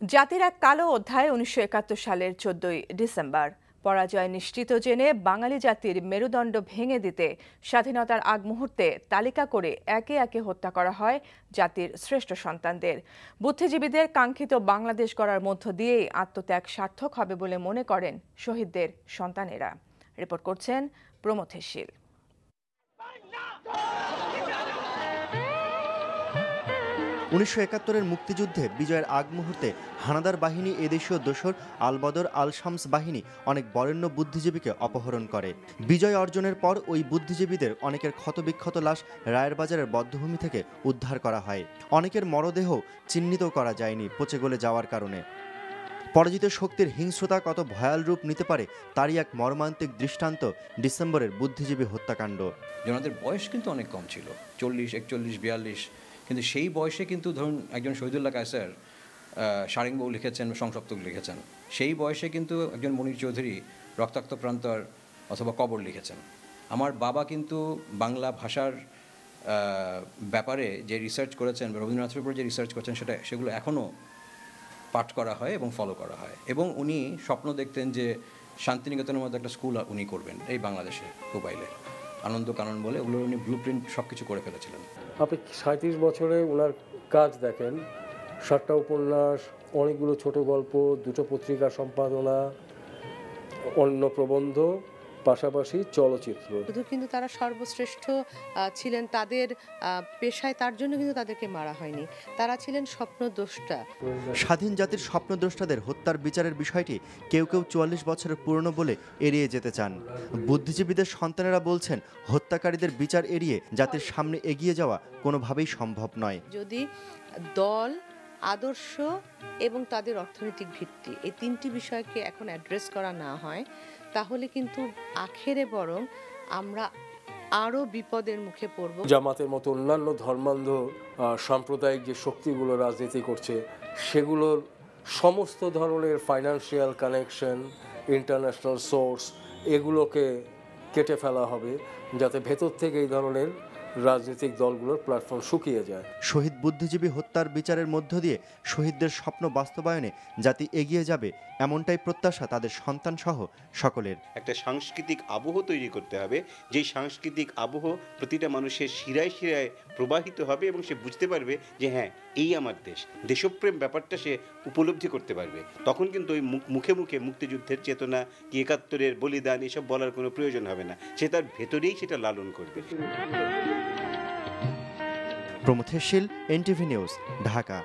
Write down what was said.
জাতির এক কালো অধ্যায় ১৯৭১ সালের ১৪ই ডিসেম্বর। পরাজয় নিশ্চিত জেনে বাঙালি জাতির মেরুদণ্ড ভেঙে দিতে স্বাধীনতার আগ মুহূর্তে তালিকা করে একে একে হত্যা করা হয় জাতির শ্রেষ্ঠ সন্তানদের। বুদ্ধিজীবীদের কাঙ্ক্ষিত বাংলাদেশ গড়ার মধ্য দিয়েই আত্মত্যাগ সার্থক হবে বলে মনে করেন শহীদদের সন্তানেরা। রিপোর্ট করছেন প্রমথেশ শীল। ১৯৭১-এর মুক্তিযুদ্ধে বিজয়ের আগ মুহূর্তে হানাদার বাহিনী এদেশীয় দোসর আল বদর আল শামস বাহিনী অনেক বরেণ্য বুদ্ধিজীবীকে অপহরণ করে। বিজয় অর্জনের পর ওই বুদ্ধিজীবীদের অনেকের ক্ষতবিক্ষত লাশ রায়ের বাজারের বধ্যভূমি থেকে উদ্ধার করা হয়। অনেকের মরদেহ চিহ্নিত করা যায়নি পচে গলে যাওয়ার কারণে। পরাজিত শক্তির হিংস্রতা কত ভয়াল রূপ নিতে পারে তারই এক মর্মান্তিক দৃষ্টান্ত ডিসেম্বরের বুদ্ধিজীবী হত্যাকাণ্ড। ওনাদের বয়স কিন্তু অনেক কম ছিল, ৪০, ৪১, ৪২, কিন্তু সেই বয়সে কিন্তু ধরুন একজন শহীদুল্লাহ কায়সার সারেঙ্গ লিখেছেন, সংসপ্তক লিখেছেন। সেই বয়সে কিন্তু একজন মনির চৌধুরী রক্তাক্ত প্রান্তর অথবা কবর লিখেছেন। আমার বাবা কিন্তু বাংলা ভাষার ব্যাপারে যে রিসার্চ করেছেন, রবীন্দ্রনাথের উপর যে রিসার্চ করেছেন সেগুলো এখনও পাঠ করা হয় এবং ফলো করা হয়। এবং উনি স্বপ্ন দেখতেন যে শান্তিনিকেতনের মধ্যে একটা স্কুল উনি করবেন এই বাংলাদেশে, মোবাইলে আনন্দ কানন বলে, ওগুলো উনি ব্লু প্রিন্ট সব কিছু করে ফেলেছিলেন। আপনি ৩৭ বছরে ওনার কাজ দেখেন, ৭টা উপন্যাস, অনেকগুলো ছোট গল্প, 2টো পত্রিকা সম্পাদনা, অন্য প্রবন্ধ, পাশাপাশি চলচ্চিত্র। শুধু কিন্তু তারা সর্বশ্রেষ্ঠ ছিলেন তাদের পেশায়, তার জন্য কিন্তু তাদেরকে মারা হয়নি। তারা ছিলেন স্বপ্নদ্রষ্টা। স্বাধীন জাতির স্বপ্নদ্রষ্টাদের হত্যার বিচারের বিষয়টি কেউ কেউ ৪৪ বছরের পুরনো বলে এড়িয়ে যেতে চান। বুদ্ধিজীবীদের সন্তানেরা বলছেন, হত্যাকারীদের বিচার এড়িয়ে জাতির সামনে এগিয়ে যাওয়া কোনোভাবেই সম্ভব নয়। যদি দল, আদর্শ এবং তাদের অর্থনৈতিক ভিত্তি, এই তিনটি বিষয়কে এখন অ্যাড্রেস করা না হয়, তাহলে কিন্তু আখেরে বরং আমরা আরও বিপদের মুখে পড়ব। জামাতের মতো অন্যান্য ধর্মান্ধ সাম্প্রদায়িক যে শক্তিগুলো রাজনীতি করছে, সেগুলোর সমস্ত ধরনের ফাইন্যান্সিয়াল কানেকশন, ইন্টারন্যাশনাল সোর্স, এগুলোকে কেটে ফেলা হবে, যাতে ভেতর থেকে এই ধরনের রাজনৈতিক দলগুলোর প্ল্যাটফর্ম শুকিয়ে যায়। শহীদ বুদ্ধিজীবী হত্যার বিচারের মধ্য দিয়ে শহীদদের স্বপ্ন বাস্তবায়নে জাতি এগিয়ে যাবে, এমনটাই প্রত্যাশা তাদের সন্তান সহ সকলের। একটা সাংস্কৃতিক আবহ তৈরি করতে হবে, যেই সাংস্কৃতিক আবহ প্রতিটা মানুষের শিরায় শিরায় প্রবাহিত হবে এবং সে বুঝতে পারবে যে হ্যাঁ, এই আমার দেশ, দেশপ্রেম ব্যাপারটা সে উপলব্ধি করতে পারবে। তখন কিন্তু ওই মুখে মুখে মুক্তিযুদ্ধের চেতনা কি ৭১-এর বলিদান এসব বলার কোনো প্রয়োজন হবে না, সে তার ভেতরেই সেটা লালন করবে। প্রমথেশ শীল, NTV নিউজ, ঢাকা।